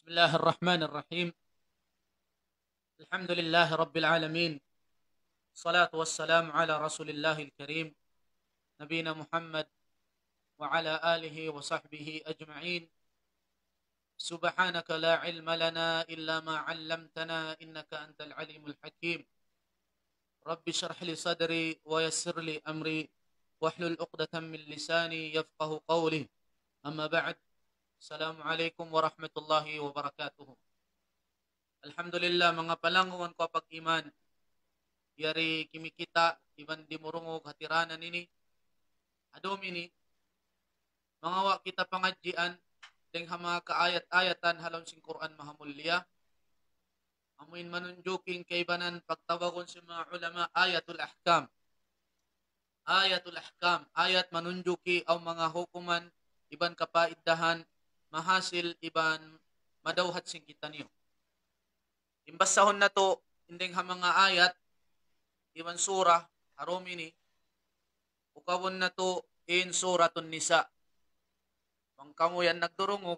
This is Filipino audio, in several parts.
بسم الله الرحمن الرحيم. الحمد لله رب العالمين. الصلاة والسلام على رسول الله الكريم نبينا محمد وعلى آله وصحبه أجمعين. سبحانك لا علم لنا إلا ما علمتنا إنك أنت العليم الحكيم. رب اشرح لي صدري ويسر لي أمري واحلل عقدة من لساني يفقه قولي. أما بعد، السلام عليكم ورحمة الله وبركاته. Alhamdulillah mga palanguan ko pag iman. Yari kimikita iban dimurungog hatiranan ini. Adom ini mga wa kita pangadjian deng hama kaayat-ayatan halon sing Quran mahamulya. Amuin manunjuking kaibanan pagtawagon sa mga ulama ayatul ahkam. Ayatul ahkam, ayat manunjuki ang mga hukuman iban kapaiddahan mahasil iban madawhat sing kita niyo. Imbasahon na to, inding ha mga ayat, iban surah, harom ini, ukawon na to in suratun nisa. Pangkamuyan nagdurungog,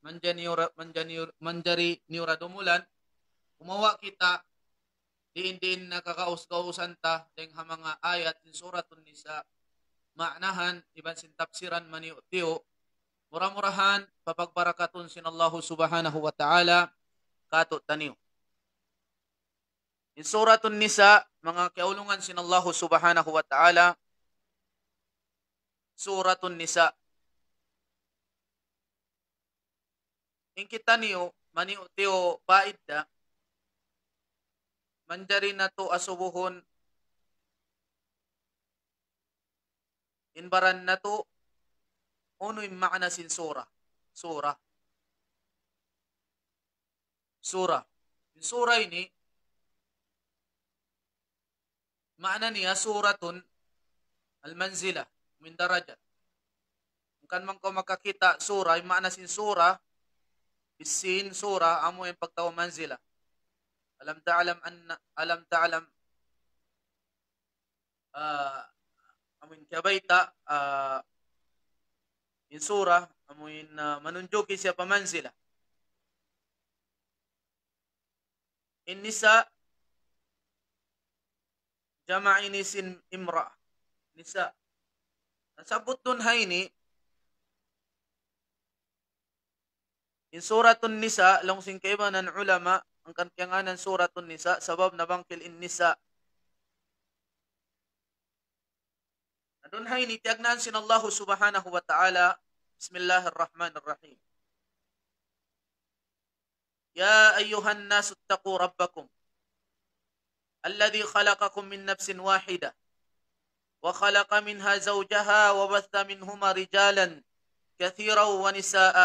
manjari niura dumulan, umawa kita, diin nakakaus-kausan ta, ding ha mga ayat in suratun nisa, maanahan, iban sin tapsiran maniutiyo, murah-murahan, papagbarakatun sinallahu subhanahu wa ta'ala, kato taniyo. In suratun nisa, mga kaulungan sinallahu subhanahu wa ta'ala, suratun nisa. In kita niyo, maniutiyo paidda, manjari na to asubuhon, inbaran na to, uno yung makna sin surah. Surah. In surah ini, makna niya suratun al-manzila min darajat. Kan man ko makakita surah, yung makna sin surah, isin surah, amo yung pagtawa manzila. Alam ta'alam amin kabayta in surah, amin manunjuki siya pa manzila. In nisa, jama ini sin imra. Nisa. Nasabot dun hay ni, in suratun nisa, lang sing kaibanan ulama, ang kankiyanganan suratun nisa, sabab na bangkil in nisa. Dun hay ni, tiagnan sin Allah subhanahu wa ta'ala, Bismillahirrahmanirrahim. Ya ayyuhan nasu attaqu rabbakum. الذي خلقكم من نفس واحدة وخلق منها زوجها وبث منهما رجالا كثيرا ونساء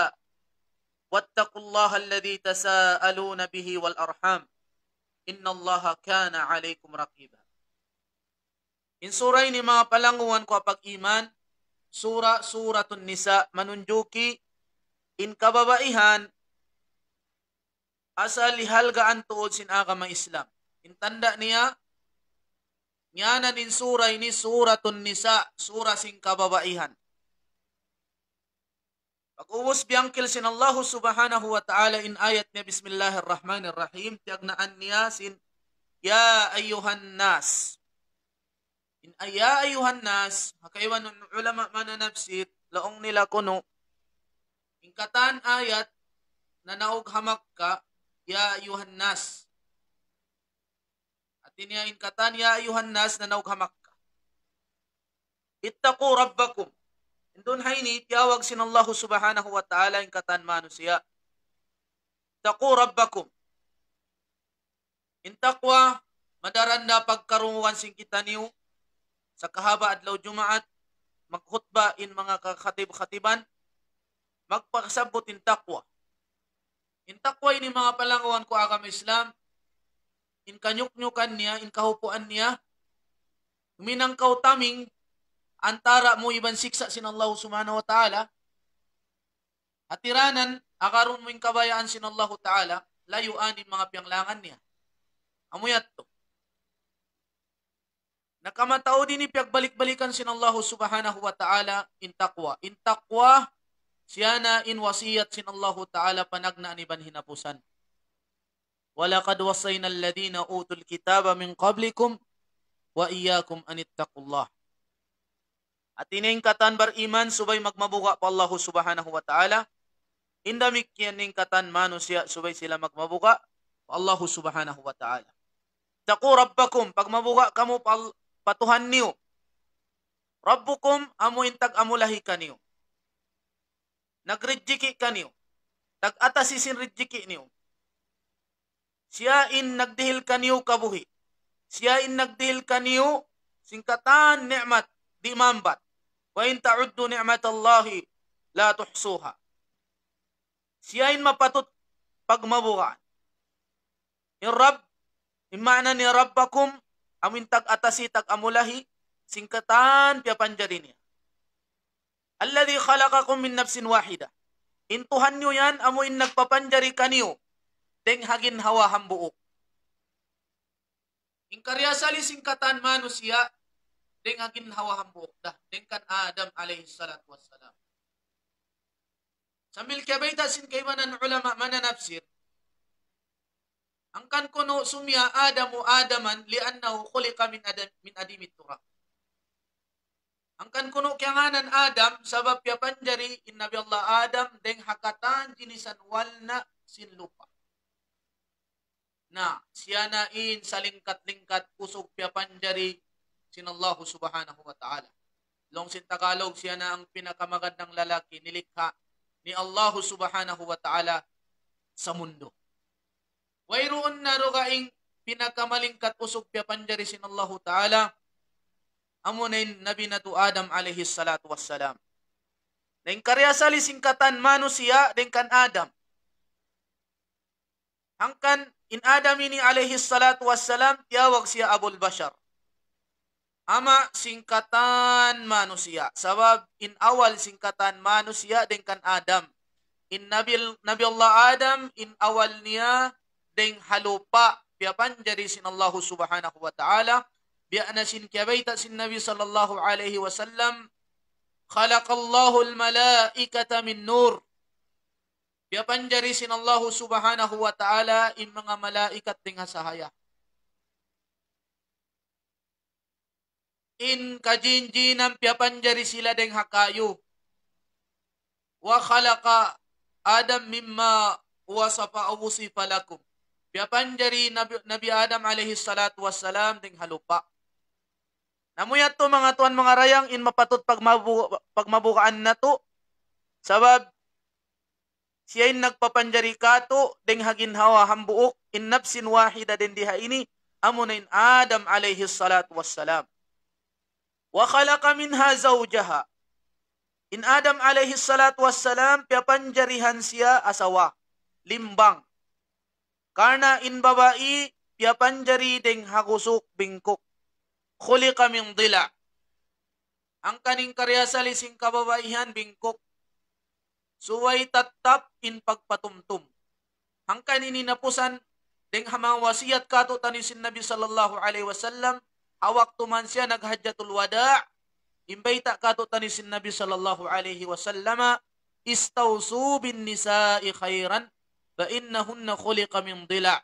واتقوا الله الذي تساءلون به والأرحام إن الله كان عليكم رقيبا. In surah ini mga palanguan ko pag iman, suratun nisa, manunjuki in kababaihan asal lihalgaan tuod sin agama Islam. Intanda niya, nyanan in surah ini suratun nisa, surah sing kababaihan. Pag-uwas biyangkil sin Allah subhanahu wa ta'ala in ayat niya, Bismillahirrahmanirrahim, tiagnaan niya sin, Ya ayyuhan nas. In ya ayyuhan nas, hakaiwan ng ulama mananapsit, laong nila kuno, ingkatan ayat na naog hamak ka, Ya ayyuhan nas. Tiniyain katan, ya ayuhan nas na naughamak ka. Ittaqu rabbakum. Indun hayni, tiyawag sinallahu subhanahu wa ta'ala yung katan mano siya. Ittaqu rabbakum. Intaqwa, madaranda pagkarunguan sing kita niyo, sa kahaba adlaw jumaat, maghutba in mga kakhatib-khatiban, magpakasabot intaqwa. Intaqwa ini mga palangawan ko agama Islam, in kanyuk-nyukan niya, in kahupuan niya, minang kautaming, antara mo iban siksa sin Allah subhanahu wa ta'ala, atiranan, akaron mo yung kabayaan sin Allah ta'ala, layuanin mga piyanglangan niya. Amuyat to. Nakamatao din ni piyagbalik-balikan sin Allah subhanahu wa ta'ala, in taqwa. In taqwa, siya na in wasiyat sin Allahu Ta'ala panagna ni ban hinapusan. Walaqad wasayna alladhina utul kitaba min qablikum wa iyyakum an ittaqullah. At ining katan bariman subay magmabuka pa Allah subhanahu wa ta'ala. Indamik yaning katan manusia subay sila magmabuka pa Allah subhanahu wa ta'ala. Taqu rabbakum, pag mabuka kamo patuhan niyo. Rabbukum amo intag amulahi kaniyo. Nagrejiki kaniyo. Tag-atasisin rejiki niyo. Siya in nagdihil kaniyo kabuhi. Siya in nagdihil kaniyo singkatan ni'mat di mambat. Wa in ta'uddu ni'matallahi la tuhsuha. Siya in mapatut pagmabukaan. Yung Rabb, imana ni Rabbakum, amin tag-atasi tag-amulahi, singkatan piyapanjari niya. Alladhi khalaqakum min nafsin wahida. Intuhan nyo yan, amuin nagpapanjari kaniyo, deng hagin hawa hambuok. Ingkaryasali singkatan manusia, deng hagin hawa hambuok dah, deng kan Adam alaihi salatu wassalam. Sambil kabaita sin kaimanan ulama mananafsir, angkan kuno sumya Adamu Adaman liannahu khuliqa min adimit turab. Angkan kuno kyanganan Adam sabab ya panjari in Nabi Allah Adam deng hakatan jinisan walna sin lupa. Nah, siya na in salingkat-lingkat usog pya panjari sin Allah subhanahu wa ta'ala. Long sin Tagalog, siya na ang pinakamagandang lalaki nilikha ni Allah subhanahu wa ta'ala sa mundo. Wayroon na rogaing pinakamalingkat usog pya panjari sin Allah ta'ala amunin Nabi na tu Adam alaihi salatu wassalam. Deng karyasali singkatan manusia dengkan Adam. Hangkan in Adam ini alaihi salatu wassalam tiyawag siya Abul Bashar. Ama singkatan manusia. Sabab in awal singkatan manusia dengkan Adam. In Nabi Allah Adam in awal niya deng halupa piapan jadi sin Allah subhanahu wa ta'ala. Bi'ana sin kiabaita sin Nabi sallallahu alaihi wasallam khalaqallahu al-malaikata min nur. Biapan jari sin Allah subhanahu wa ta'ala in mga malaikat ding hasahaya. In kajinjinam piapan jari sila ding hakayo. Wa khalaqa Adam mimma wasafa awusifa lakum. Piapan jari Nabi Adam alaihi salatu wassalam ding halupa. Namuyat to mga tuan mga rayang in mapatut pagmabukaan na to. Sabab siya in nagpapanjari kato deng hagin hawa hambuok in nafsin wahida din diha ini amunin Adam alaihi salatu wassalam. Wa khalaqa minha zawjaha. In Adam alaihi salatu wassalam piapanjarihan siya asawa, limbang. Karena in babai piapanjari deng hagusuk bingkok. Khuliqa min dila. Ang kaning karyasali sing kababaihan bingkok. Suway tatap in pagpatumtum. Ang kanini napusan deng hamang wasiyat kato tanisin Nabi sallallahu alaihi wasallam. Hawak tuman siya naghajjatul wada'. Imbayta kato tanisin Nabi sallallahu alaihi wasallam. Istawsu bin nisa'i khairan. Fa innahunna khuliqa min dila.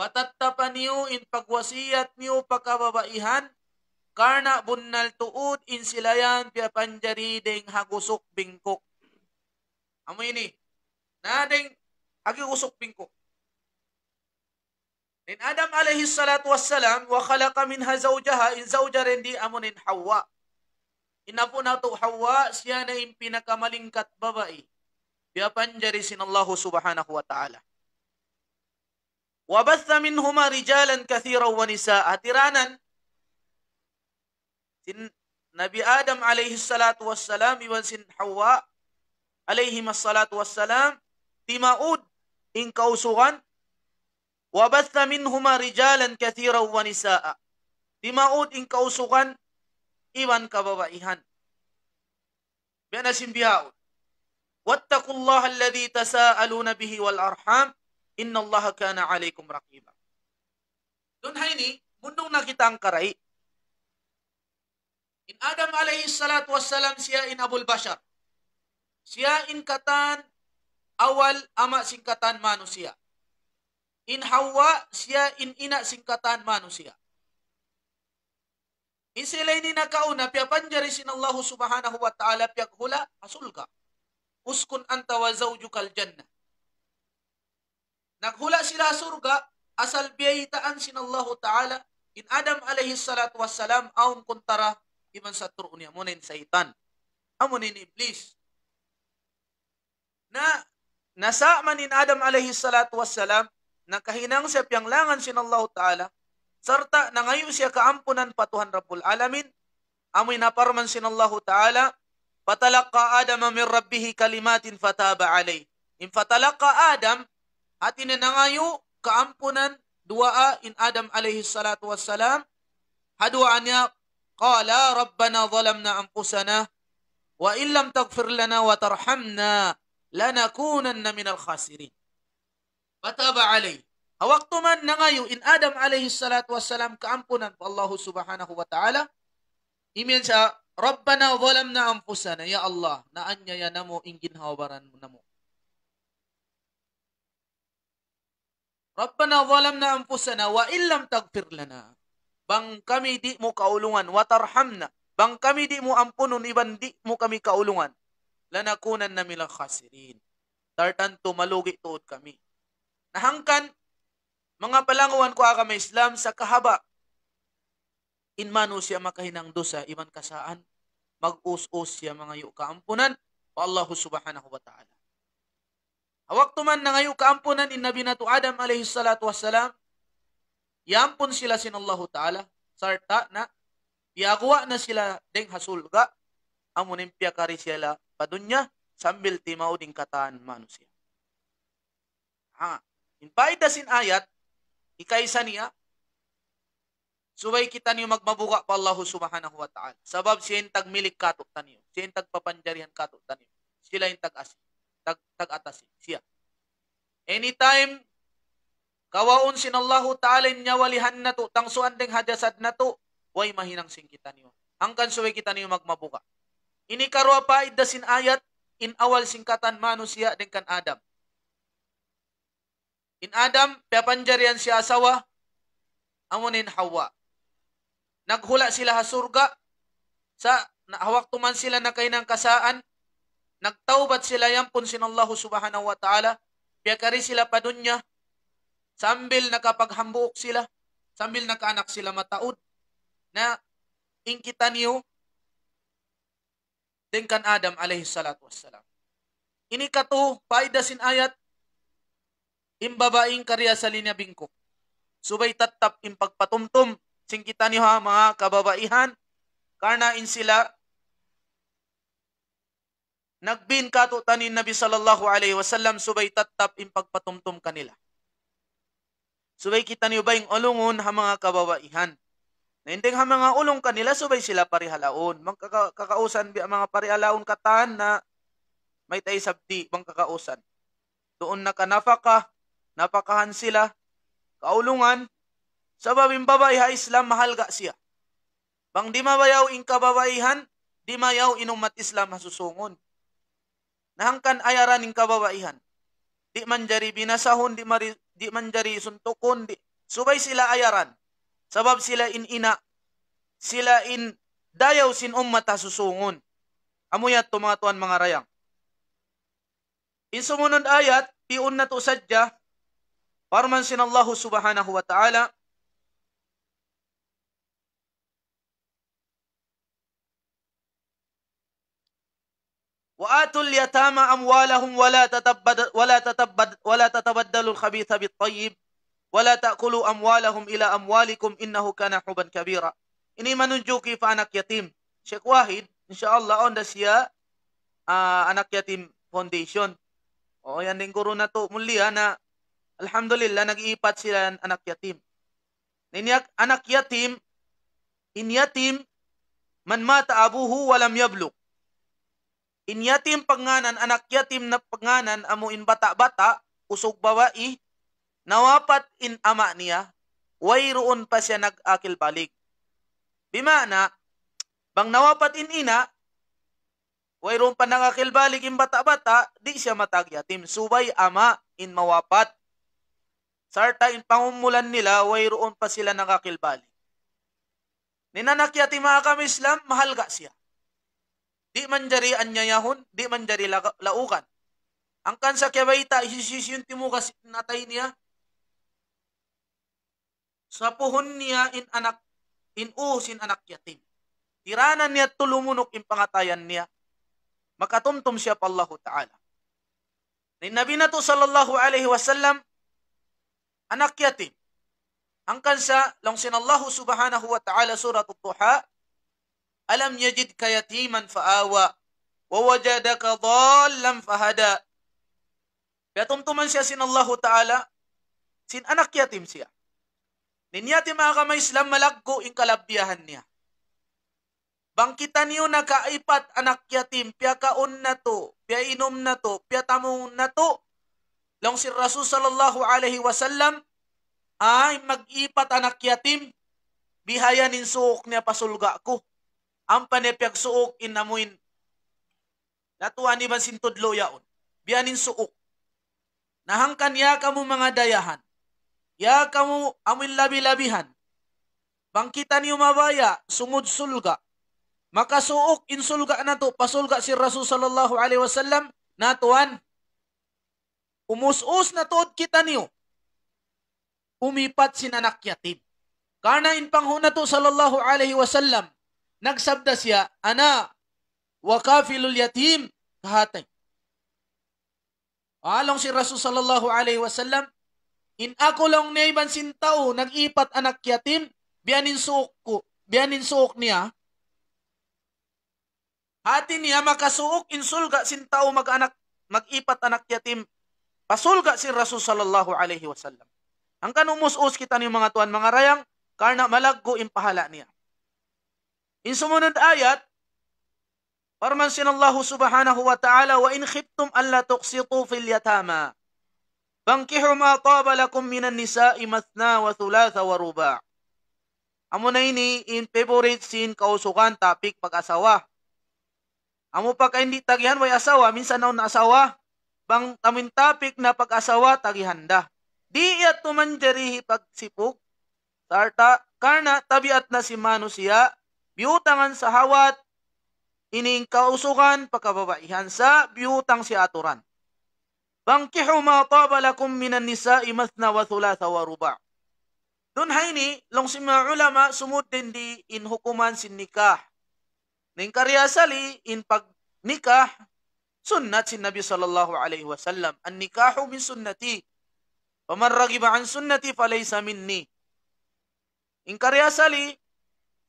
Patattapan niyo in pagwasiyat niyo pagkababaihan. Karna bunnal tuud in silayan piapanjari deng hagusok bingkok. Amo ini. Na deng hagusok bingkok. In Adam alaihi salatu wassalam wa khalaqa minha zawjaha in zawja rendi amunin Hawa. Inapo na to Hawa siya na in pinakamalingkat babae. Piapanjari sin Allah subhanahu wa ta'ala. Wabatha minhuma rijalan kathira wa nisaa. Tiranan sin Nabi Adam alaihi salatu wassalam iwan sin Hawa alaihi salatu wassalam timaud in kausugan. Wabatha minhuma rijalan kathira wa nisaa. Timaud in kausugan iwan kababaihan. Biana simbihaud. Wattaqullaha alladhi tasaaluna bihi wal arham. Inna Allah kana alaikum raqiba. Doon hay ni, mundong nakita ang karay. In Adam alayhi salatu wassalam siya in Abul Bashar. Siya in katan awal ama singkatan manusia. In Hawa siya in ina singkatan manusia. In sila ini nakauna pia panjari sin Allah subhanahu wa ta'ala pia hula asulka. Uskun anta wa zawjukal jannah. Naghula sila surga asal biyayitaan sin Allah ta'ala in Adam alaihi salatu wassalam aun kuntara iman satru'un yamunin saitan. Amunin iblis. Na nasa manin Adam alaihi salatu wassalam nakahinang siya piyang langan sin Allah ta'ala sarta nangayo siya kaampunan patuhan Rabbul Alamin amoy naparman sin Allah ta'ala fatalaqa Adam min rabbihi kalimatin fataba alayh. In fatalaqa Adam at inanangayo kaampunan duaa in Adam alaihi salatu wassalam haduaan niya qala rabbana zalamna anfusana wa illam taghfir lana wa tarhamna lanakunanna minal khasirin. Fataba alayh. Hawaktu man nangayo in Adam alaihi salatu wassalam kaampunan pa Allah subhanahu wa ta'ala imin sa rabbana zalamna anfusana ya Allah naanyaya namo ingin hawabaran mo namo. Rabbana zalamna anfusana wa illam taghfir lana. Bang kami di mo kaulungan wa tarhamna. Bang kami di mo ampunon iban di mo kami kaulungan. Lanakunan na milang khasirin. Tartan tumalugi tuod kami. Nahangkan mga palanguan ko kami Islam sa kahaba. Inmano siya makahinang dosa iban kasaan. Mag-us-us siya mga yu kaampunan wa Allah subhanahu wa ta'ala. Waktu man nangayo kaampunan in Nabi natu Adam alaihi salatu wassalam, yampun sila sin Allah ta'ala, sarta na, piyagwa na sila deng hasulga, amunin piyakari sila padunya, sambil timao ding kataan manusia. In paida sin ayat, ikaisa niya, subay kita niyo magmabuka pa Allah subhanahu wa ta'ala. Sabab siya yung tagmilik katot taniyo, siya yung tagpapanjarihan katot taniyo, sila yung tag-asi. Tag-atasi siya. Anytime kawaon sin Allah ta'ala niya walihan na to, tangsuan deng hadasad na to, way mahinang sing kita niyo. Hangkan suway kita niyo magmabuka. Ini karwa pa idasin ayat, in awal singkatan manusia deng kan Adam. In Adam, piapanjarian siya asawa, amunin Hawa. Naghula sila ha surga, sa hawak tuman sila na kainang kasaan, nagtaubat sila yampun sin Allah subhanahu wa ta'ala. Piyakari sila padunya. Sambil nakapaghambuok sila. Sambil nakaanak sila mataod. Na ingkita niyo dengkan Adam alaihi salatu wassalam. Ini katu paidasin ayat imbabaing karya sa linya bingkok. Subay tatap impagpatumtum singkita niyo ha mga kababaihan. Karna in sila nagbin kato tanin Nabi sallallahu alaihi wasallam subay tatap impagpatumtum kanila. Subay kita niyo ba yung ulungon ha mga kababaihan. Na hindi ha mga ulong kanila subay sila parihalaon. Magkakausan bi mga parihalaon katan na may tay sabdi bang kakausan. Doon nakanafaka, napakahan sila, kaulungan, sababing babae ha Islam mahal ga siya. Bang di mabayaw in kababaihan, di mayaw inumat Islam hasusungon. Nahangkan ayaran ng kababaihan. Di man jari binasahon, di man jari suntukon, subay sila ayaran. Sabab sila in ina, sila in dayaw sin ummat susungon. Amuyat tumatuan mga rayang. In sumunod ayat, piun na to sadya, parman sin Allah subhanahu wa ta'ala, وآتوا اليتامى أموالهم ولا تتبدلوا الخبيث بالطيب ولا تأكلوا أموالهم إلى أموالكم إنه كان حبا كبيرا. Ini menunjuki pa anak yatim. Sheikh Wahid, insyaAllah, on the siya anak yatim foundation. O yan din guru na to mulia na alhamdulillah nag-iipat sila anak yatim. Ninyak anak yatim, in yatim man mata abuhu walam yabluk. In yatim panganan, anak yatim na panganan, amo in bata-bata, usog babae, nawapat in ama niya, wayroon pa siya nag-akil balik. Bimana, bang nawapat in ina, Wayron pa nangakilbalik in bata-bata, di siya matagyatim. Subay ama in mawapat. Sarta in pangumulan nila, wayroon pa sila nakakilbalik. Ninanakyati mga kami Islam, mahal ga siya. Di man jari anyayahon, di man jari laukan. Ang kansa kyabaita, isisyunti mo kasi natay niya. Sa puhon niya in anak yatim. Tiranan niya tulumunok in pangatayan niya. Makatumtum siya pa Allah Ta'ala. Ni Nabi na to sallallahu alaihi wasallam, anak yatim. Angkan sa langsin Allah subhanahu wa ta'ala surat At-Tuha, alam yajidka yatiman fa'awa, wa wajadaka dhallan fahada. Kaya tumtuman siya sin Allah Ta'ala, sin anak yatim siya. Ninyati mga kamay Islam, malaggo in kalabyahan niya. Bangkitan niyo nakaipat anak yatim, piya kaon na to, piya inom na to, piya tamong na to. Lang si Rasul sallallahu alaihi wasallam, ay mag-ipat anak yatim, bihayanin suok niya pasulga ko. Ang panepyag suok inamuin. Natuan ni ban sintudlo yaon. Biyanin suok. Nahangkan ya kamu mga dayahan. Ya kamu amin labi-labihan. Bangkitan niyo mabaya, sumud sulga. Makasuok insulga na to, pasulga si Rasul sallallahu alaihi wasallam, natuan. Umus-us na tuod kita niyo. Umipat sin anak yatim. Karena in panghuna to sallallahu alaihi wasallam, nagsabda siya, ana wa kafilul yatim kahatay. Along si Rasul sallallahu alaihi wasallam, in ako lang naiban sintao, nag-ipat anak yatim, biyanin suok niya, hati niya makasuok, insulga sintao mag-ipat anak yatim, pasulga si Rasul sallallahu alaihi wasallam. Ang kanumus-us kita niyo mga tuan, mga rayang, karena malaggo impahala niya. In sumunod ayat, Farman sinallahu subhanahu wa ta'ala, wa in khiftum alla tuqsitu fil yatama, fankihu ma taba lakum minan nisa'i mathna wa thulatha wa ruba'. Amo na ini in favorite sin kausukan topic pag-asawa. Amo pa ka hindi tagihan way asawa, minsan na asawa, bang tamin topic na pag-asawa tagihanda. Di iyat tumanjarihi pagsipog, sarta, karna tabiat na si manusia, biutangan sa hawat, ining kausukan pagkababaihan sa biutang si aturan. Bangkihu ma taba lakum minan nisa'i mathna wa thulatha wa ruba'. Dun hayni, long si mga ulama, sumud din di in hukuman sin nikah. Ning karyasali, in pag nikah, sunnat sin Nabi sallallahu alaihi wasallam. An nikahu min sunnati. Paman ragiba an sunnati falaysa minni. In karyasali,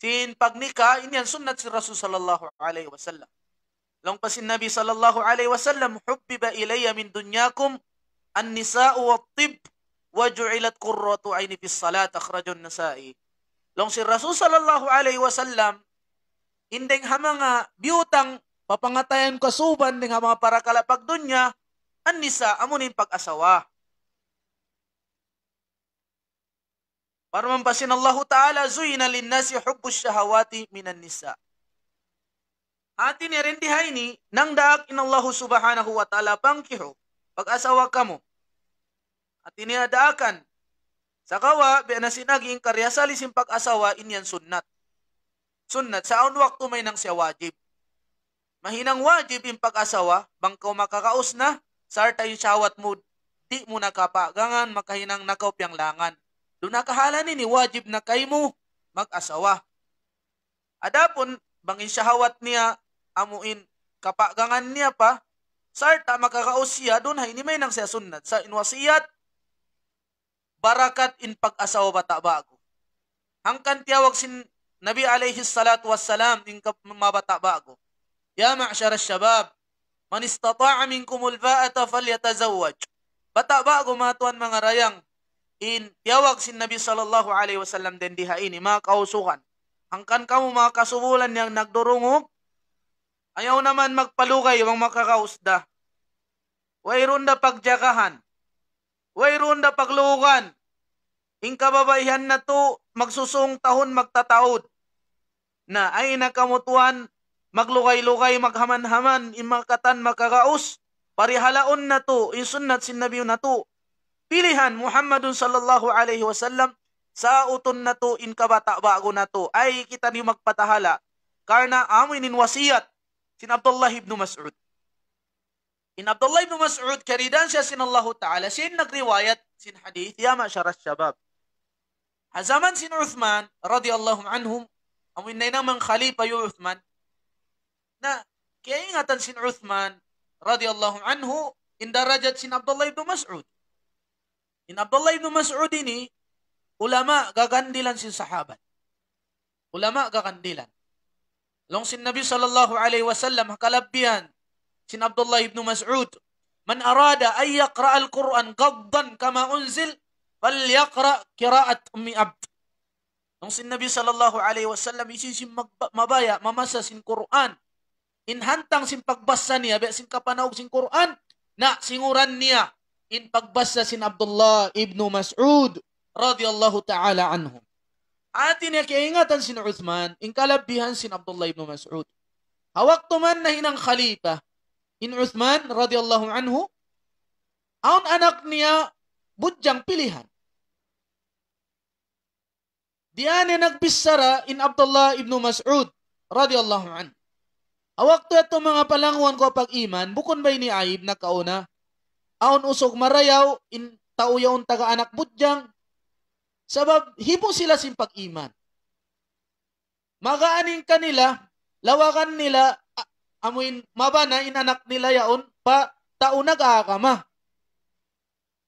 sin pagnika, inyan sunnat si Rasul sallallahu alaihi wasallam. Long pa sin Nabi sallallahu alaihi wasallam, hubbiba ilayya min dunyakum an-nisa'u wat-tib wa ju'ilat qurratu 'aini fis salat, akhrajun Nasa'i. Long si Rasul sallallahu alaihi wasallam, indeng hamanga biutang papangatayan kasuban ding mga para kalapag dunya, an-nisa amunin pag-asawa. Para mampasin Allah Ta'ala, zuyina linnasi hubbus syahawati minan nisa. Atin rin dihay ni, nang daak in Allah subhanahu wa ta'ala pangkiho, pag-asawa ka mo. Atin niya daakan, sa kawa, biya na sinaging karyasali sim pag-asawa, inyan sunnat. Sunnat, sa aun waktu may nang siya wajib. Mahinang wajib in pag-asawa, bang kau makakaus na, sarta yung syawat mo, di mo nakapagangan, makahinang nakaupyang langan. Doon nakahala ni wajib na kay mo mag-asawa. Adapon, bangin syahawat niya, amuin kapagangan niya pa, sarta makakaus siya, doon hay ni may nang siya sunnat. Sa inwasiyat, barakat in pag-asawa bata bago. Hangkan tiyawag sin Nabi alayhi salatu wassalam, in mabata bago. Ya ma'syar syabab, man istata'a minkumul ba'ata falyatazawwaj. Bata bago matuan mga rayang, in tiyawag sin Nabi sallallahu alaihi wasallam din diha ini mga kausukan. Hangkan kamo mga kasubulan niyang nagdurungog, ayaw naman magpalugay ang makakausda. Wayron da pagjakahan. Wayron da paglugan. In kababaihan na to, magsusung tahon magtataod. Na ay nakamutuan, maglugay-lugay, maghaman-haman, imakatan, makaraos, parihalaon na to, insunnat sin Nabi na to. Pilihan Muhammadun sallallahu alaihi wasallam sa uton na to, in kabata bago na to, ay kita ni magpatahala. Karna aminin wasiyat sin Abdullah ibn Mas'ud. In Abdullah ibn Mas'ud, karidan siya sin Allah Ta'ala, sin nagriwayat sin hadith, ya ma'syarah syabab. Hazaman sin Uthman, radiyallahu anhum, amin na namang khalifa yung Uthman, na kaya ingatan sin Uthman, radiyallahu anhu, in darajat sin Abdullah ibn Mas'ud. In Abdullah ibn Mas'ud ini, ulama gagandilan sin sahabat. Ulama gagandilan. Long sin Nabi sallallahu alaihi wasallam hakalabihan sin Abdullah ibn Mas'ud, man arada ay yaqra al-Quran gaddan kama unzil, falyaqra qira'at Ummi Abd. Long sin Nabi sallallahu alaihi wasallam isin mabaya mamasa sin Quran. Inhantang sin pagbasa niya, sin kapanaog sin Quran, na singuran niya in pagbasa sin Abdullah ibn Mas'ud radiyallahu ta'ala anhu. Atin niya kaingatan sin Uthman, in kalabihan sin Abdullah ibn Mas'ud. Hawak tuman na hinang khalifa in Uthman radiyallahu anhu, aun anak niya budyang pilihan. Diyan nagbisara in Abdullah ibn Mas'ud radiyallahu anhu. Hawak to ito mga palanguan ko pag-iman, bukon ba ni Aib na kauna, aun usog marayaw, in tauyaon taga anak budyang, sabab hibo sila sin pag-iman. Magaaning kanila, lawakan nila, amuin mabana in anak nila yaon, pa tao nag-aakama.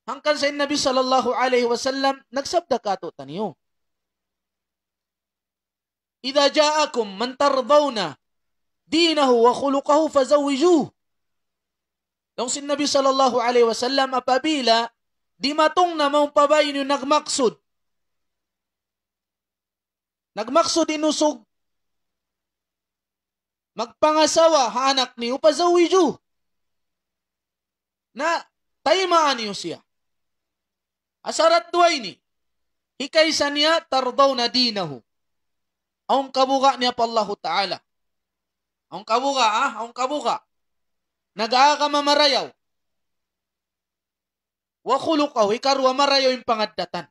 Hangkan sa Nabi sallallahu alaihi wasallam, nagsabda kato taniyo. Idha ja'akum man tardawna dinahu wa khuluquhu fazawijuh. Long sin Nabi sallallahu alaihi wasallam apabila di matong na mong pabayin yung nagmaksud. Nagmaksud inusog. Magpangasawa ha anak niyo pazawijuh. Na taymaan niyo siya. Asarat duway ni. Hikaysa niya tardaw na dinahu. Ang kabuga niya pa Allah Ta'ala. Ang kabuga. Nag-aakama marayaw. Wa khuluqaw, ikarwa marayaw yung pangaddatan.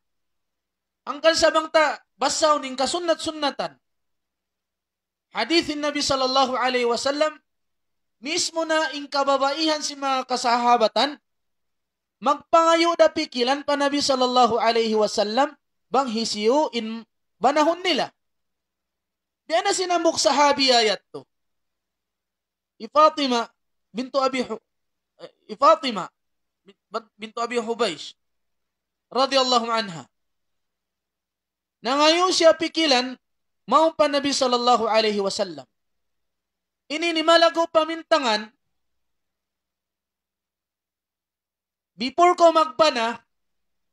Ang kansabang basaw ning kasunnat-sunnatan. Hadithin Nabi sallallahu alaihi wasallam, mismo na ing kababaihan si mga kasahabatan, magpangayo da pikilan pa Nabi sallallahu alaihi wasallam, bang hisiyo in banahon nila. Diyan na sinambok sahabi ayat to. Fatima bintu Abi Hubaysh radhiyallahu anha. Na ngayon siya pikilan mao pa Nabi sallallahu alaihi wasallam. Ini ni malago pamintangan before ko magbana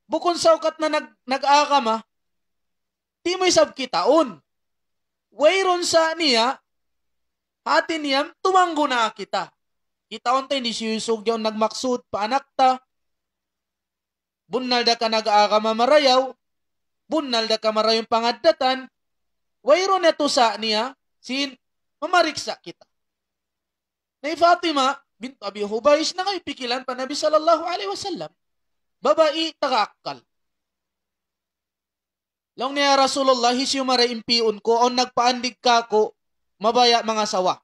bukon sa ukat na nag-aakama di mo isab kitaon. Wayron sa niya atin niyam, tumanggo na kita. Kitaon tayo, hindi siya yusog yung nagmaksud, paanak ta. Bunal da ka nag-aakama marayaw, bunal da ka marayong pangaddatan, wayro na to sa niya, sin mamariksa kita. Na Fatima, bintu Abi Hubaysh, na ngayon pikilan pa Nabi sallallahu alaihi wasallam, babae tagaakal. Long niya Rasulullah, hisyo maraimpiun ko, on nagpaandig ka ko, mabaya mga sawa.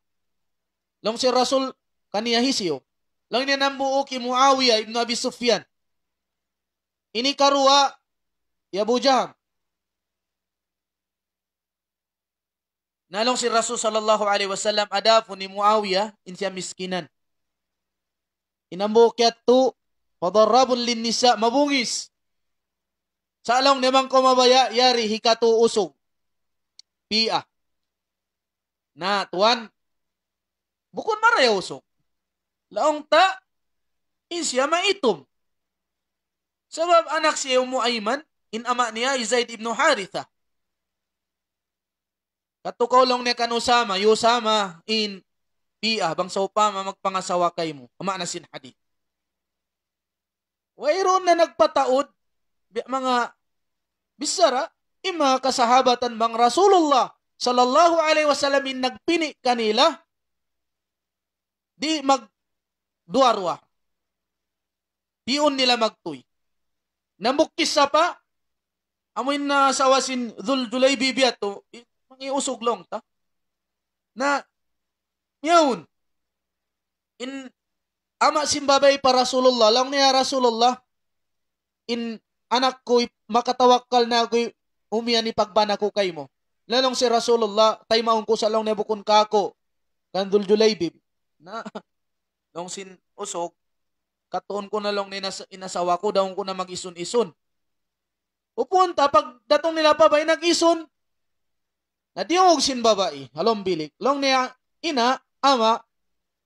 Long si Rasul kaniya hisyo. Long niya nambuo ki Muawiyah ibn Abi Sufyan. Ini karua ya Abu Jaham. Nalong si Rasul sallallahu alaihi wasallam adafo ni Muawiyah in siya miskinan. Inambuo kya to padarrabun lin nisa mabungis. Sa along naman ko mabaya yari hikato usog. Pia. Na tuan, bukon marayaw laong ta, insya maitom. Sabab anak siya Muayman, in ama niya, Zaid ibn Haritha. Katukaw lang niya kanusama, yusama in pia, bang sa upama magpangasawa kay mo. Ama na sin hadith. Wayroon na nagpataod, mga bisara, mga kasahabatan bang Rasulullah sallallahu alaihi wasallam in nagpini kanila di magduarwa. Diyon nila magtuy. Namukis sa pa, amoy na sawasin Dhul Bibiyato, mangiusog long ta. Na, yun, in ama simbabay pa Rasulullah, lang niya Rasulullah, in anak ko, makatawakkal na ako, umiyan ni pagbana ko kay mo. Lalong si Rasulullah, tay maong ko sa long niya bukon kako, kan Dhul Bib. Na, long sin usog, katuon ko na lang ni inasawa ko, daon ko na mag-ison-ison. Upunta, pag datong nila pa ba, nag-ison, na diong sin babae, halong bilik. Long niya, ina, ama,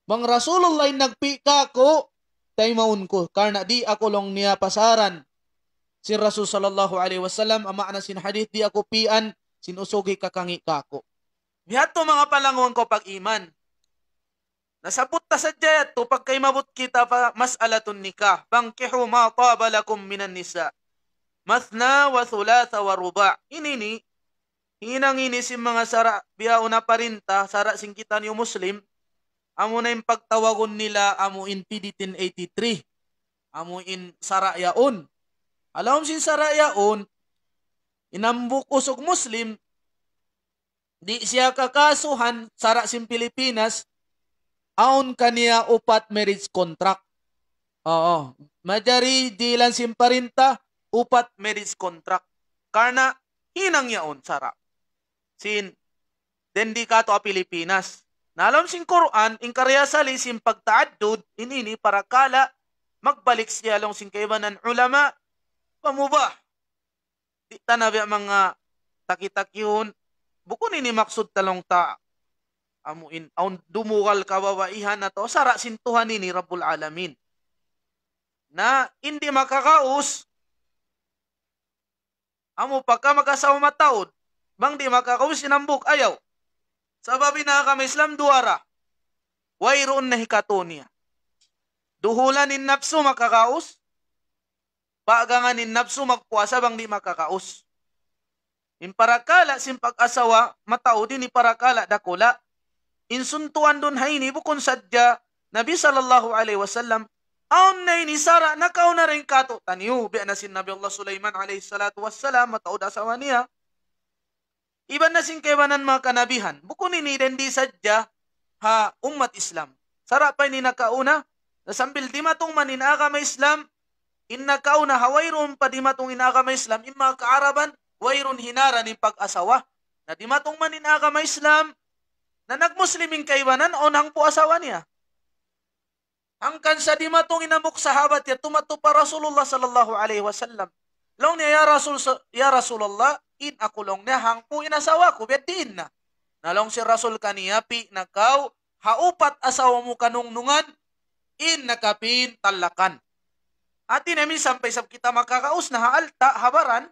mang Rasulullah nagpika ko, tay maun ko, karena di ako long niya pasaran. Si Rasul sallallahu alaihi wasallam, ama na sin hadith, di ako pian, sinusugi kakangi kako. Mihato mga palangon ko pag iman. Nasabot ta sa jayat to, pag kay mabot kita pa mas'alatun nikah, bangkihu ma taba lakum minan nisa. Mathna wa thulatha wa ruba. Inini, hinang si mga sara, biya una parinta, sara sing kita niyo Muslim, amo na yung pagtawagon nila, amo in PD 1083. Amo in sara yaon. Alam sin sara yaon, inambuk usog Muslim, di siya kakasuhan, sara sin Pilipinas, aon kaniya upat marriage contract. Oo. Majari dilan sin parinta, upat marriage contract. Karena hinang yaon sara. Sin dendi ka to a Pilipinas. Nalam sin Quran, in karyasali sin pagtaaddud, inini para kala, magbalik siya long sin kaibanan ulama, pamubah. Di tanabi mga takitakyun, bukun ini maksud talong ta, amuin, aun dumugal kababaihan na to, sara sintuhan ni Rabbul Alamin. Na hindi makakaus, amo pagka magkasawa mataod, bang di makakaus sinambuk, ayaw. Sababi na kami Islam duara, wayroon na hikatonia. Duhulan in napsu makakaus, pagangan in napsu magpuasa bang di makakaus. In parakala sin pag-asawa, mataod din ni parakala dakula, insuntuan dun hayni bukon sadya, Nabi sallallahu alaihi wasallam, aon na ini sara, nakaw na rin kato. Taniyo, biya na sin Nabi Allah Sulaiman alaihi salatu wassalam, mataod asawa niya. Iban na sin kaibanan mga kanabihan. Bukun ini din di sadya, ha, umat Islam. Sara pa ini nakauna, nasambil di matong manin agama Islam, in nakauna, hawayron pa di matong inagama Islam, in mga kaaraban, wayron hinara ni pag-asawa. Na di matong manin agama Islam, na nagmusliming kaibanan o nang po asawa niya. Angkan sa di matong inamok sahabat ya tumato pa Rasulullah sallallahu alaihi wasallam. Long niya ya Rasulullah, in ako long niya hang po inasawa ko, biyatiin na. Nalong si Rasul kaniya, pi nakaw, haupat asawa mo kanungnungan, in nakapin talakan. At namin sampay sab kita makakaus na haalta, habaran,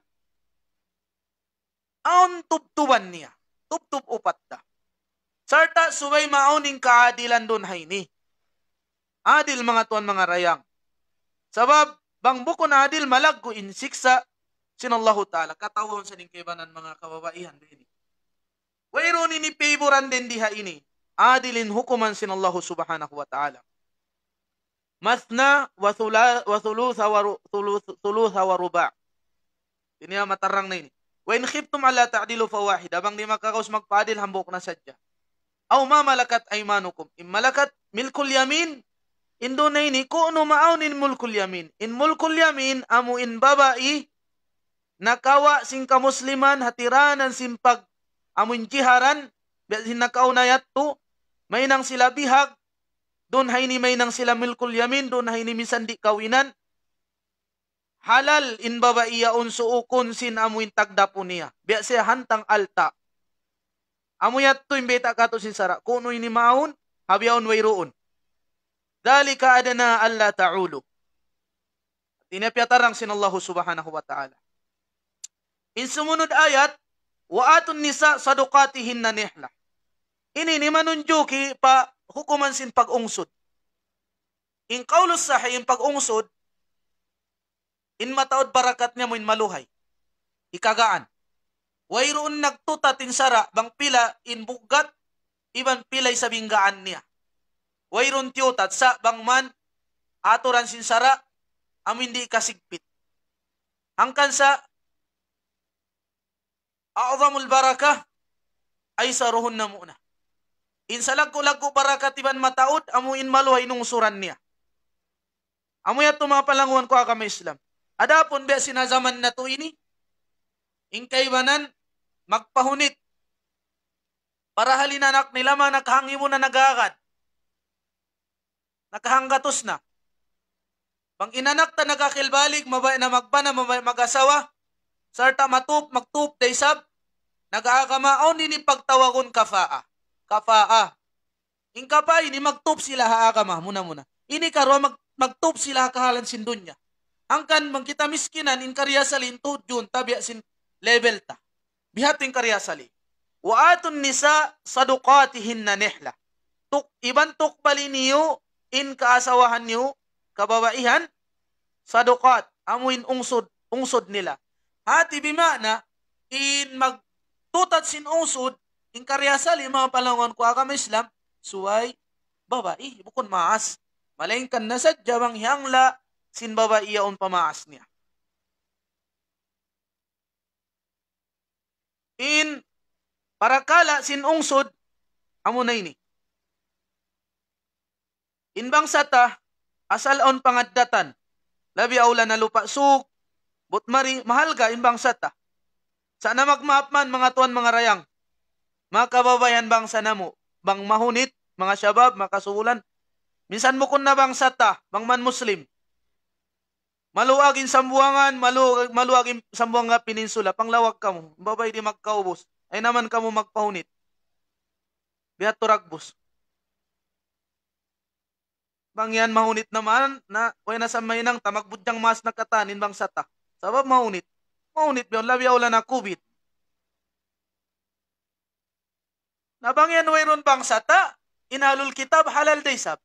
aon tubtuban niya, tubtub upat da. Sarta suway maoning kaadilan doon hayni. Adil mga tuan mga rayang. Sabab, bang buko na adil malaggo in siksa, sinallahu ta'ala, katawon sa ning kaibanan mga kababaihan din. Wayron ini favoran din diha ini, adilin hukuman sinallahu subhanahu wa ta'ala. Mathna wa thulutha wa ruba'. Ini matarang na ini. Wa in khiftum ala ta'dilu fawahida, bang di makakaus magpaadil hambok na sadya. Aw ma malakat aymanukum, in malakat milkul yamin, indo na ini, kuno maaunin mulkul yamin. In mulkul yamin, amu in babai, nakawa sing kamusliman, hatiranan simpag, amun jiharan, biyasin nakaunayat to, may nang sila bihag, doon hay ni may nang sila milkul yamin, doon hay ni misan di kawinan, halal in babai yaon suukon sin amuin tagdapo niya, biya siya hantang alta, amuyat to imbeta kato sin sara, kuno ini maun, habyaon wayroon. Dalika adana alla ta'ulu. Tinapyatarang sinallahu subhanahu wa ta'ala. In sumunod ayat, wa atun nisa sadukatihin na nihla. Ini ni manunjuki pa hukuman sin pag-ungsod. In kaulos sahi, in pag-ungsod, in mataod barakat niya mo in maluhay. Ikagaan. Wayroon nagtutatin sara, bang pila in bugat, iban pilay sa binggaan niya. wayron tiyutat sa bangman aturan sinsara amin di kasigpit. Hangkan sa a'zamul barakah ay saruhun na muna. Insalag ko lago barakat iban mataod amuin maluhay nung suran niya. Amuy at tumapalanguan ko akama Islam. Adapon ba sinazaman na to ini? Ingkaybanan magpahunit para halinanak nila mga nakahangi mo na nagagad. Nakahanggatos na. Pang inanak ta nagakilbalig, mabay na magbana, mabay mag-asawa, sarta magtup daysab, nag-aakamaon nini pagtawagon kafaa. Kafaa. In kapay, ini magtup sila haakama, muna. Ini karwa magtup sila kahalan sin dunya. Angkan kita miskinan, in karyasalin, tudyon, tabiya sin level ta. Bihating karyasali. Wa atun nisa sadukatihin na nehla. Iban tukbali niyo, in kaasawahan niyo, kababaihan, sadukat, amuin ungsod nila. Hati bimana, in magtutat sin ungsod, in karyasali, mga palangon ko akam Islam, suway, babae, bukon maas. Malingkan na sadya bang hiyangla, sin babae yaon pamaas niya. In parakala sin ungsod, amo na ini. In bangsata, asalaon pangaddatan, labi aula na lupa suk, butmari, mahalga in bangsata. Sana magmaapman mga tuan mga rayang, mga kababayan bangsa namo, bang mahunit, mga syabab, mga kasuulan, minsan mo kun na bangsata, bang man Muslim, maluagin sambuangan, maluagin sambuanga peninsula, panglawag ka mo, babay di magkaubos, ay naman ka mo magpahunit. Bihat turagbos. Bang yan mahunit naman, na way nasa mainang tamagbudyang mas nakatanin bang sata. Sabab mahunit. Mahunit biyon, labi wala na kubit. Nabang yan wayron bang sata, inalul kitab halal daysab.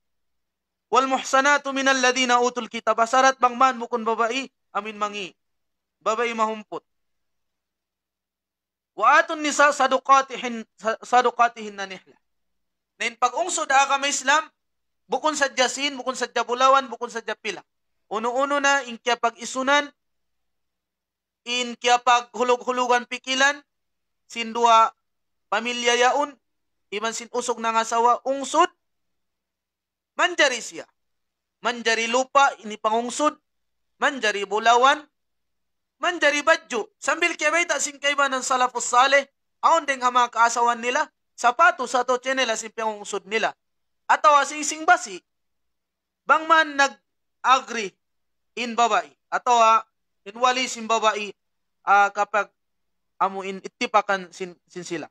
Wal muhsanatu minal ladina utul kitab, asarat bang man mukun babae, amin mangi. Babae mahumpot. Wa atun nisa sadukatihin na nihla. Nain pag-ungsod akam Islam, bukon sa jasin, bukon sa jabulawan, bukon sa japila. Uno-uno na, in kya pag-isunan, in kya pag-hulog-hulugan pikilan, sin dua pamilya yaon, iman sin usog ng asawa, ungsod, manjari siya. Manjari lupa, ini pangungsod, manjari bulawan, manjari badyo. Sambil kaya may tasing kaiba ng salafus saleh, aon din ang mga kaasawan nila, sapatos sa to chenela sin pangungsod nila. Atawa sing basi, bang man nag-agree in babae, atawa in wali sin babae kapag amuin itipakan sin sila.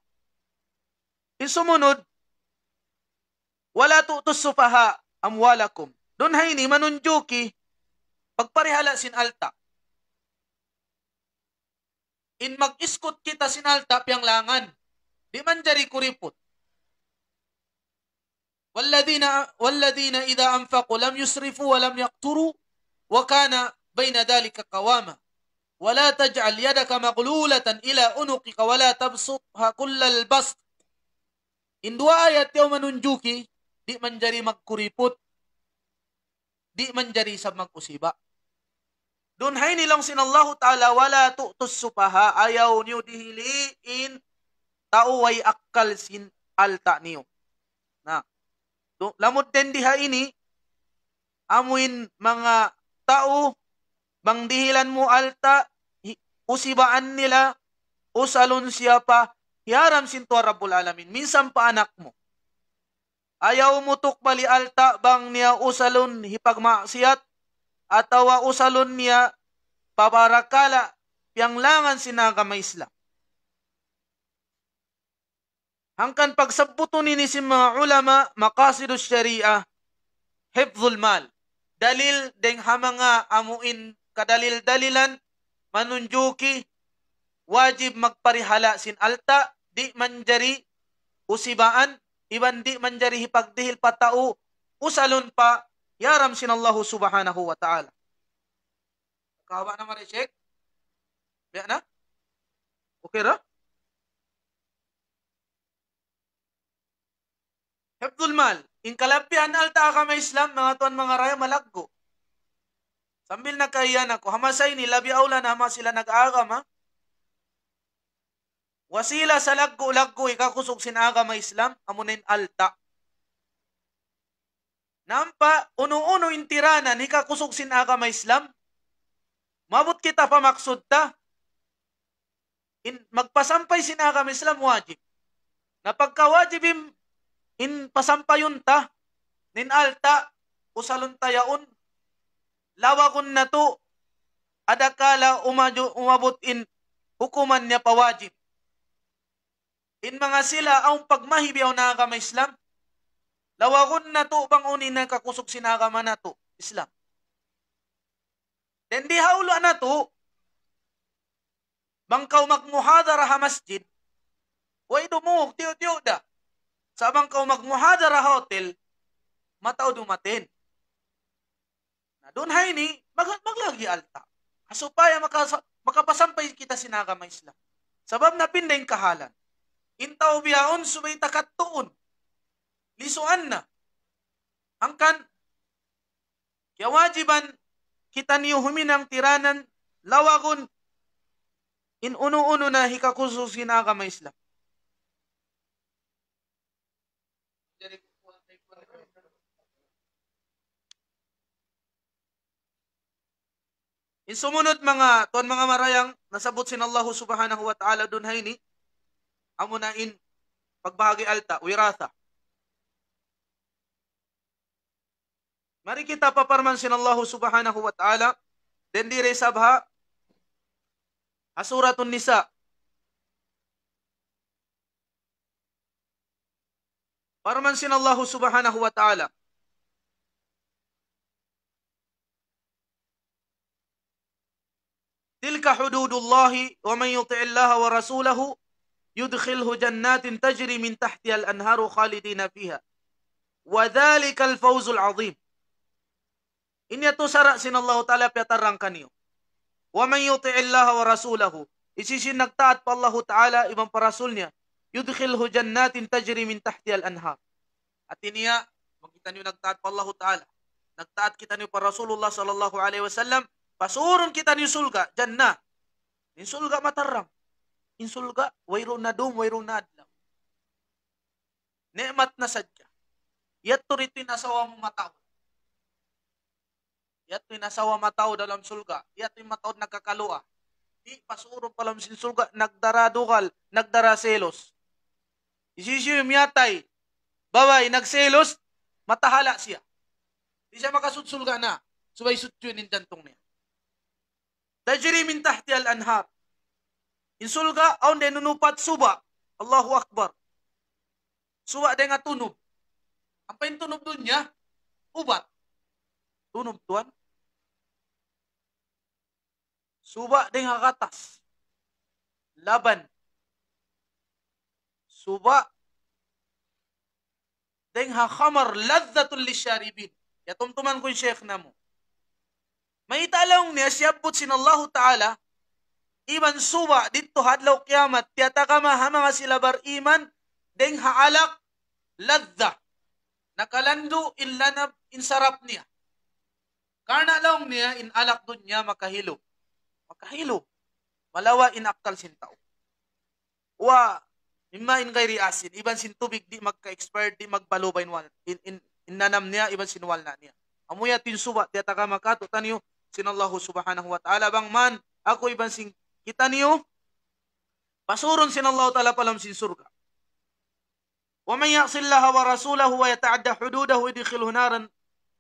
In sumunod, wala tutus sufaha amwalakum. Doon hay ni manunjuki, pagparihala sin alta. In mag-iskot kita sin alta, piyang langan. Di man jari kuripot. والذين إذا أنفقوا لم يسرفوا ولم يقتروا وكان بين ذلك قواما ولا تجعل يدك مغلولة إلى عنقك ولا تبسطها كل البسط. In dua ayat yaw manunjuki, di manjari magkuripot, di manjari sa mag-usiba. Doon hay nilang sinallahu ta'ala, wala tu'tus supaha, ayaw niyo dihiliin, tauway akkal sin alta niyo. Na, lamod din diha ini, amuin mga tao, bang dihilan mo alta, usibaan nila, usalon siya pa, hiaram sinto Rabbul Alamin. Minsan pa anak mo. Ayaw mo tukbali alta, bang niya usalon hipagmaksiyat, atawa usalon niya pabarakala, piyang langan sinagamay Islam. Hangkan pagsabuto ni si mga ulama, maqasidus syariah, hifzul mal. Dalil deng hamanga amuin kadalil-dalilan, manunjuki, wajib magparihala sin alta, di manjari usibaan, iban di manjari hipagdihil patao, usalon pa, yaram sin Allah subhanahu wa ta'ala. Kawa na marishek? Biya na? Okay ra? Hifzul mal. In kalapian alta ka may Islam, mga tuan mga raya, malaggo. Sambil nagkaiyan ako, hamasay ni labi aula na hama sila nag-agam, ha? Wasila sa laggo-laggo, ikakusog sinagam may Islam, amunin alta. Nampa, uno-uno intiranan, ikakusog sinagam may Islam, mabot kita pamaksud ta. Magpasampay sinagam may Islam, wajib. Na pagkawajib in pasampayon ta, nin alta, usalon tayaon, lawakon na to, adakala umabot in hukuman niya pawajib. In mga sila, ang pagmahibiyaw na ka Islam, lawakon na to, bang unin na kakusog sinagama na to, Islam. Then di haulo na to, bangkaw magmuhadara ha masjid, way dumuk, tiyo-tiyo da. Sa bangkaw magmuhadara hotel, mataw dumatin. Na doon hay ni, maglagi alta. Asupaya makapasampay kita sinagama Islam. Sabab na pindaing kahalan. Intaw biyaon subay takat tuon. Lisuan na. Angkan, kaya wajiban kita niyo huminang tiranan, lawagon, in uno-uno na hikakuso sinagama Islam. In sumunod mga tuan mga marayang nasabot sin Allah subhanahu wa ta'ala dun hay ni amo na in pagbahagi alta wiratha. Mari kita paparman sin Allah subhanahu wa ta'ala den dire sabha Suratun Nisa. Parman sin Allah subhanahu wa ta'ala Tilka hududullahi wa man yuti'illaha wa rasulahu yudkhilhu jannatin tajri min tahtiha al-anharu khalidina fiha. Wa dhalika al-fawzul azim. Ini to sara sin Allah Ta'ala piatarang kaniyo. Wa man yuti'illaha wa rasulahu. Isisin nagtaat pa Allah Ta'ala ibang parasul niya. Yudkhilhu jannatin tajri min tahtiha al-anhar. At iniya, makita niyo nagtaat pa Allah Ta'ala. Nagtaat kita niyo pa Rasulullah sallallahu alaihi wasallam. Pasurun kita ni sulga, jannah. In sulga matarram. In sulga, wayro na dum, wayro na adlaw. Ne'mat na sadya. Yato rito'y nasawa mo mataw. Yato'y nasawa mataw dalam sulga. Yato'y mataw nagkakalua. Di pasurun palam sin sulga, nagdaradukal, nagdaraselos. Isisyo yung yatay, baway, nagselos, matahala siya. Di siya makasutsulga na. Subay sutyo yung jantong niya. Tajri min tahti al-anhar. Insulga, aun de nunupat suba. Allahu Akbar. Suba de nga tunub. Ang paintunob dun niya, ubat. Tunub tuan. Suba de nga katas. Laban. Suba de nga khamar ladzatul lisyaribin. Yatumtuman ko yung sheikh na mo. May talong niya siyabot sin Allah Ta'ala, iman suwa dito hadlaw kiamat, tiyatakama mga sila bar iman, deng haalak, ladza, nakalando inlanab insarap niya. Karna lang niya, inalak dun niya makahilo. Makahilo. Malawa inakal sintaw. Wa, imma in gayri asin, iban sin tubig di magka-expired, di magbalubay innanam niya, iban sinwal na niya. Amuya tinsuba, tiyatakama kato, tanyo, sinallahu subhanahu wa ta'ala bang man ako iban sing kita niyo pasurun sinallahu ta'ala palam sin surga. Wa man ya'sillaha wa rasulahu wa yata'adda hududahu yudkhilhu naran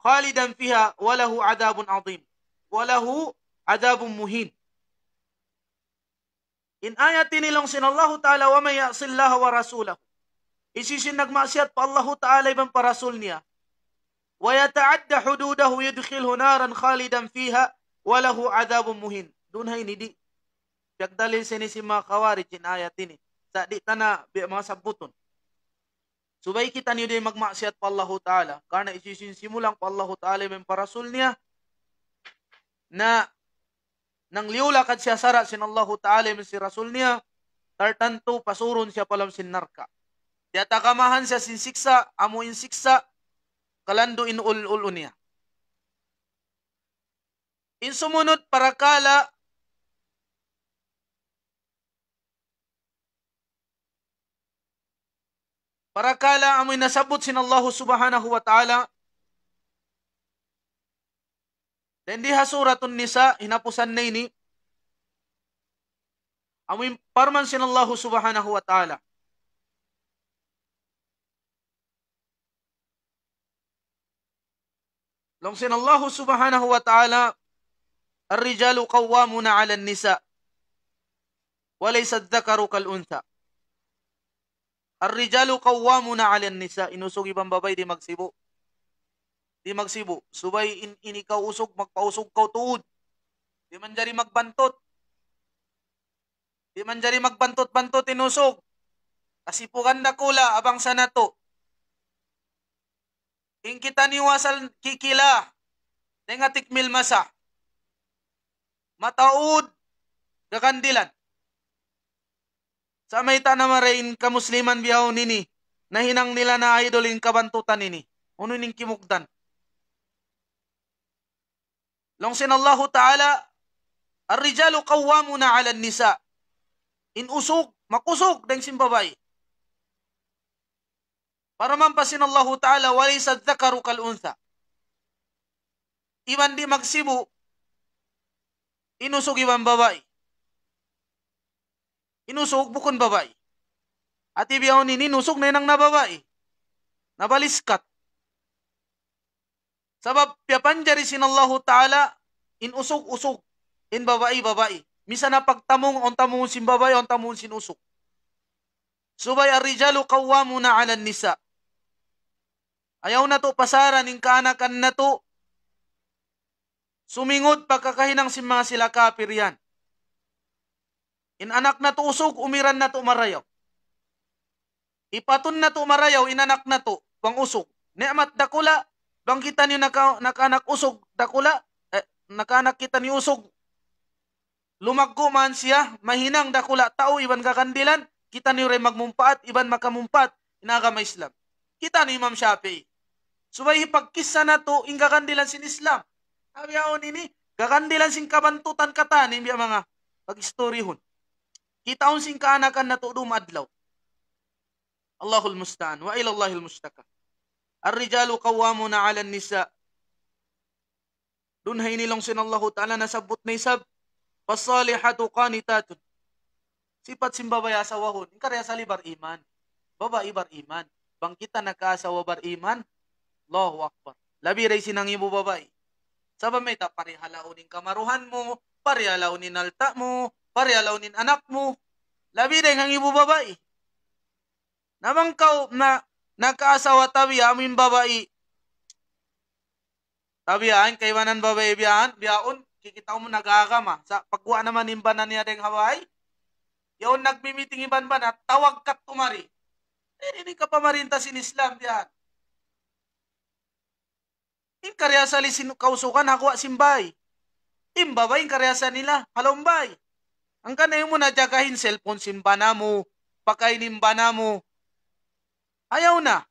khalidan fiha wa lahu 'adabun 'azim wa lahu 'adabun muhin. In ayatin nilong sinallahu ta'ala wa man ya'sillaha wa rasulahu. Isisin nagmaksiyat pa Allah ta'ala ibang parasul niya. وَيَتَعَدَّ حُدُودَهُ يُدْخِلْهُ نَارًا خَالِدًا فِيهَا وَلَهُ عَذَابٌ مُهِينٌ. Doon hay nidi. Pagdalil sa si mga kawarit in ayat ini. Sa di tana mga sabuton. Subay kita niyo din magmaksiyat pa Allah Ta'ala. Karena isisinsimulang pa Allah Ta'ala yung parasul niya na nang liulakad siya sara sin Allah Ta'ala yung si rasul niya tartanto pasurun siya palam sin narka. Tiyatakamahan siya sin siksa, amuin siksa Makalando inul-ulo niya. In sumunod parakala amoy nasabot sin Allah subhanahu wa ta'ala. Dan diha suratun nisa hinapusan na ini. Amoy parman sin Allah subhanahu wa ta'ala. Long sin Allah subhanahu wa ta'ala, Ar-rijalu qawwamuna 'ala an-nisa wa laysa adh-dhakaru kal-untha. Ar-rijalu qawwamuna 'ala an-nisa. Inusog ibang babay di magsibo. Di magsibo. Subay inikaw usog, magpausog kaw tuod. Di man jari magbantot. Di man jari magbantot-bantot inusog. Kasipugan na kula abang sa nato. Ing kita niwasal kikila. Denga tikmil masa. Mataud gakandilan. Sa may tanamarain ka musliman biyaw nini. Nahinang nila na idolin kabantutan nini. Uno ning kimugdan. Longsin Allahu Ta'ala, Ar-rijalu qawwamuna 'ala an-nisa. Inusog, makusog dang simbabay. Para mampasin Allahu Ta'ala, walaysa adh-dhakaru kal-untha. Iban di magsibu, inusog ibang babay. Inusog bukon babay. At ibiyaw ni ninusog na nang nababay. Nabaliskat. Sabab piyapanjari sin Allahu Ta'ala, inusog-usog, in babae-babae. Misa na pagtamong on tamong sin babae, on tamong sinusog. Subay ar-rijalu qawwamuna 'ala an-nisa. Ayaw na to pasaran ning kaanakan na to. Sumingod pagkakahinang si mga sila kapir yan. In anak na to usog, umiran na to marayaw. Ipatun na to marayaw, inanak na to, bang usog. Ne'mat dakula, bang kita niyo nakanak usog, dakula, nakanak kita ni usog. Lumaggo man siya, mahinang dakula, tao, iban kakandilan, kita niyo rin magmumpat, iban makamumpat, inagama Islam. Kita ni Imam Shafi'i. Subay pagkisa na to, ingkakandilan sin Islam. Sabi ako nini, kakandilan sin kabantutan katanin, biya mga pag-istoryhon. Kita on sin kaanakan na to dumadlaw. Allahul musta'an, wa ilallahil mustaka. Ar-rijalu qawwamuna 'ala an-nisa. Dunhay nilong sin Allah Ta'ala nasabot na isab, fasalihatu qanitatun. Sipat simbabaya sa wahon, inkarya sa libar iman. Babae bar iman. Bang kita nagkaasawa bar iman, Allahu Akbar. Labi ray sinang ibo babae. Sabab may parihalaonin kamaruhan mo, parihalaonin alta mo, parihalaonin anak mo. Labi ray ang ibo babae. Namang kau na nagkaasawa tabi amin babae. Tabihan, kaywanan babae biyaon, kikita mo nagagama. Sa pagkuha naman imbanan niya deng Hawaii, yaon nagmimiting iban ba na tawag kat tumari. Hindi ka pamarinta sin Islam diyan. In karyasa li kausukan hakuha simbay. Imbabay in karyasa nila, halombay. Ang kanay mo na jagahin cellphone simbana mo, pakainin bana mo. Ayaw na.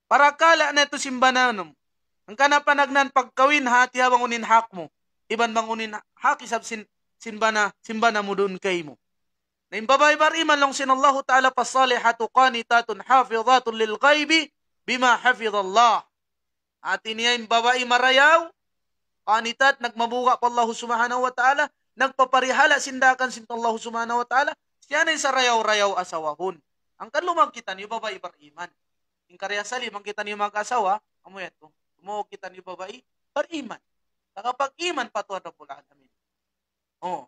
Para kala na ito simbana mo. Ang kanapanagnan pagkawin hati habang unin hak mo. Iban bang unin hak isab simbana mo doon kay mo. Na imbabay bar iman lang sin Allah Ta'ala pasalihatu qanitatun hafizatun lil ghaibi bima hafizallah. Atin niya imbabay marayaw, qanitat nagmabuga pa Allah Subhanahu wa Ta'ala, nagpaparihala sindakan sin Allah Subhanahu wa Ta'ala, siya na sa rayaw-rayaw asawahon. Ang kalumag kita niyo babae bar iman. Yung karya salim, ang kita niyo mag-asawa, amoy ito. Mo kita ni babae, par iman. Kapag iman patuwa na pula namin. Oh.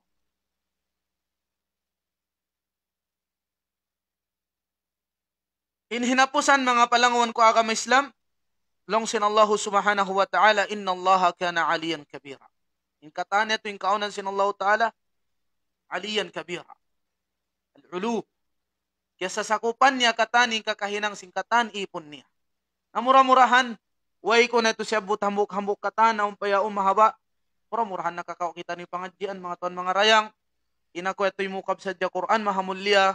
Inhinapusan mga palanguan ko agama Islam, longsin Allah Subhanahu wa Ta'ala, inna Allah kana aliyan kabira. In kataan ito, in kaunan sin Allah Ta'ala, aliyan kabira. Al-ulu. Kaya sa sakupan niya kataning kakahinang singkatan ipon niya. Namura-murahan, way ko na ito siya hambuk-hambuk katan na umpaya umahaba. Mura-murahan nakakao kita ni pangadjian, mga tuan mga rayang. Inako ito yung mukab sa Quran, mahamulya,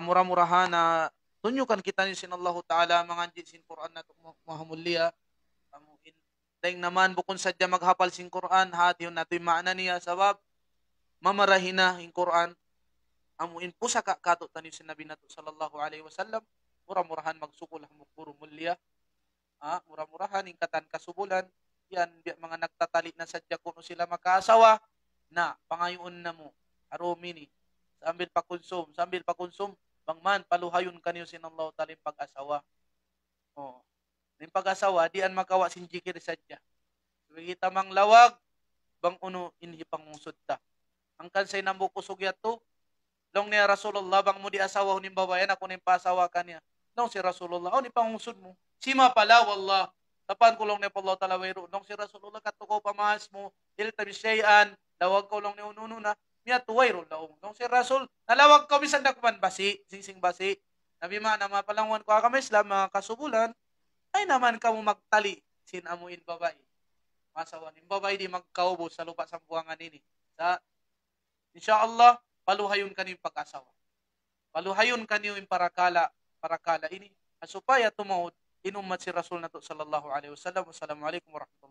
mura-murahan na tunyukan kita ni sin Allah Ta'ala, mga anjin sin Quran na ito mahamulya. daing naman bukon sadya maghapal sing Quran, hati nato yung maana niya, sabab mamarahin na yung Quran, amuin po sa kato tani sinabi nato sallallahu alaihi wasallam, murah-murahan magsukol hamok puro mulya, murah-murahan yung katan kasubulan, yan mga nagtatali na sadya kuno sila makaasawa, na pangayon na mo, aromini, sambil pakonsum, bangman paluhayon kanyo sinallahu talim pag-asawa. Oh. Yung pag-asawa, diyan makawa sinjikir sadya. Kita mang lawag, bang uno inhi pangungsod ta. Ang kansay nambo kusog yato, long niya Rasulullah, bang mo di asawa hunim babayan, ako ning paasawa kanya. Long si Rasulullah, ni pangungsod mo. Sima pala, wallah. Tapan ko long niya Allah talawero. Long si Rasulullah, katuko pamahas mo, ilta bisyayan, lawag ko long niya ununo na, miya tuway ro laong. Long si Rasul, nalawag ko bisan dakman basi, singsing basi. Nabi ma, na mapalangwan ko kami Islam, mga kasubulan, ay naman ka mo magtali, sinamuin babae. Masawan, yung babae di magkaubo sa lupa sa buwangan ini. Sa, insyaAllah, paluhayon kanyo yung pag-asawa. Paluhayon kanyo yung parakala ini. Supaya tumawad, inumat si Rasul na to sallallahu alaihi wasallam. Wassalamualaikum warahmatullahi